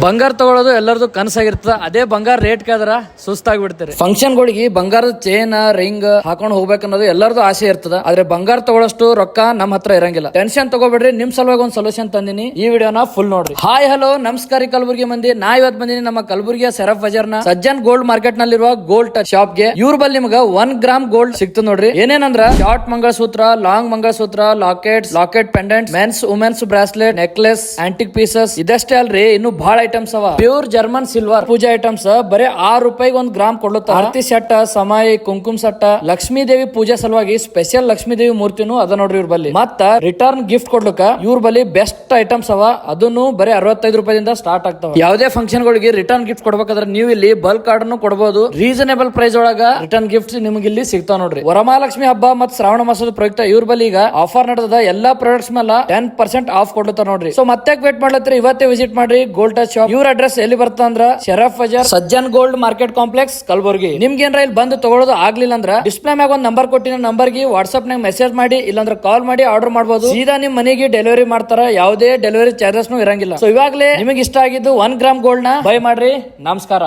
ಬಂಗಾರ ತಗೊಳ್ಳೋದು ಎಲ್ಲರದು ಕನಸಾಗಿರ್ತದ. ಅದೇ ಬಂಗಾರ ರೇಟ್ ಕೇಳಿದ್ರ ಸುಸ್ತಾಗಿ ಬಿಡ್ತಾರೆ. ಫಂಕ್ಷನ್ಗಳಿಗೆ ಬಂಗಾರದ ಚೇನ್ ರಿಂಗ್ ಹಾಕೊಂಡ್ ಹೋಗ್ಬೇಕನ್ನೋದು ಎಲ್ಲರದು ಆಸೆ ಇರ್ತದ. ಆದ್ರೆ ಬಂಗಾರ ತಗೊಳ್ಳೋಷ್ಟು ರೊಕ್ಕ ನಮ್ಮ ಹತ್ರ ಇರಂಗಿಲ್ಲ. ಟೆನ್ಷನ್ ತಗೋಬೇಡ್ರಿ, ನಿಮ್ ಸಲುವಾಗಿ ಒಂದ್ ಸೊಲ್ಯೂಷನ್ ತಂದಿನಿ. ಈ ವಿಡಿಯೋನ ಫುಲ್ ನೋಡ್ರಿ. ಹಾಯ್ ಹಲೋ ನಮಸ್ಕಾರ ಕಲಬುರ್ಗಿ ಮಂದಿ. ನಾ ಇವತ್ತು ಬಂದಿನಿ ನಮ್ಮ ಕಲಬುರ್ಗಿಯ ಸೆರಫ್ ಬಜಾರ್ ನ ಸಜ್ಜನ್ ಗೋಲ್ಡ್ ಮಾರ್ಕೆಟ್ ನಲ್ಲಿರುವ ಗೋಲ್ಡ್ ಟಚ್ ಶಾಪ್ ಗೆ. ಇವ್ರ ಬಲ್ಲಿ ನಿಮ್ಗ 1 ಗ್ರಾಮ್ ಗೋಲ್ಡ್ ಸಿಕ್ತು ನೋಡ್ರಿ. ಏನೇನಂದ್ರ short mangalsutra, long mangalsutra, locket pendant, men's women's bracelet, necklace, antique pieces. ಇದಷ್ಟೇ ಅಲ್ರಿ, ಇನ್ನು ಬಹಳ ಐಟಮ್ಸ್ ಅವ. Pure German silver puja items ಬರೀ ₹6 1 ಗ್ರಾಮ್ ಕೊಡ್ಲತ್ತ. ಆರತಿ ಸೆಟ್, ಸಮಯ, ಕುಂಕುಮ ಸೆಟ್, ಲಕ್ಷ್ಮೀ ದೇವಿ ಪೂಜೆ ಸಲುವಾಗಿ ಸ್ಪೆಷಲ್ ಲಕ್ಷ್ಮೀ ದೇವಿ ಮೂರ್ತಿನೂ ಅದ ನೋಡ್ರಿ ಇವ್ರ ಬಲ್ಲಿ. ಮತ್ತ ರಿಟರ್ನ್ ಗಿಫ್ಟ್ ಕೊಡ್ಲಕ್ಕ ಇವ್ರ ಬಲ್ಲಿ ಬೆಸ್ಟ್ ಐಟಮ್ಸ್ ಅವ. ಅದನ್ನು ಬರೀ ₹65 ಸ್ಟಾರ್ಟ್ ಆಗ್ತಾವ. ಯಾವುದೇ ಫಂಕ್ಷನ್ ಗಳಿಗೆ ರಿಟರ್ನ್ ಗಿಫ್ಟ್ ಕೊಡ್ಬೇಕಾದ್ರೆ ನೀವು ಇಲ್ಲಿ ಬಲ್ಕ್ ಆರ್ಡರ್ ಕೊಡಬಹುದು. ರೀಸನೇಬಲ್ ಪ್ರೈಸ್ ಒಳಗ ರಿಟರ್ನ್ ಗಿಫ್ಟ್ ನಿಮ್ಗೆ ಇಲ್ಲಿ ಸಿಗ್ತಾವ ನೋಡ್ರಿ. ವರಮಹಾಲಕ್ಷ್ಮಿ ಹಬ್ಬ ಮತ್ತು ಶ್ರಾವಣ ಮಾಸದ ಪ್ರಯುಕ್ತ ಇವ್ರ ಬಲ್ಲಿ ಈಗ ಆಫರ್ ನಡೆದ. ಎಲ್ಲಾ ಪ್ರಾಡಕ್ಟ್ಸ್ ಮೇಲೆ 10% ಆಫ್ ಕೊಡ್ತಾರ ನೋಡ್ರಿ. ಸೊ ಮತ್ತೆ ವೇಟ್ ಮಾಡ್ಲತ್ರಿ, ಇವತ್ತೇ ವಿಸಿಟ್ ಮಾಡ್ರಿ ಗೋಲ್ಡ್ ಟಚ್ ಶಾಪ್. ಇವ್ರ ಅಡ್ರೆಸ್ ಎಲ್ಲಿ ಬರ್ತಾ ಅಂದ್ರ Sharaf Bazaar Sajjan gold market complex Kalaburagi. ನಿಮ್ಗೆ ಏನ್ರ ಇಲ್ಲಿ ಬಂದು ತಗೊಳ್ಳೋದು ಆಗ್ಲಿಲ್ಲ ಅಂದ್ರ ಡಿಸ್ಪ್ಲೇ ಮ್ಯಾಗ ಒಂದ್ ನಂಬರ್ ಕೊಟ್ಟಿನ ನಂಬರ್ ಗೆ ವಾಟ್ಸ್ಆಪ್ ನಾಗ ಮೆಸೇಜ್ ಮಾಡಿ, ಇಲ್ಲಾಂದ್ರೆ ಕಾಲ್ ಮಾಡಿ ಆರ್ಡರ್ ಮಾಡಬಹುದು. ಸೀದಾ ನಿಮ್ ಮನೆಗೆ ಡೆಲಿವರಿ ಮಾಡ್ತಾರ. ಯಾವುದೇ ಡೆಲಿವರಿ ಚಾರ್ಜಸ್ ಇರಂಗಿಲ್ಲ. ಸೊ ಇವಾಗಲೇ ನಿಮಗೆ ಇಷ್ಟ ಆಗಿದ್ದು 1 ಗ್ರಾಮ್ ಗೋಲ್ಡ್ ನ ಬೈ ಮಾಡ್ರಿ. ನಮಸ್ಕಾರ.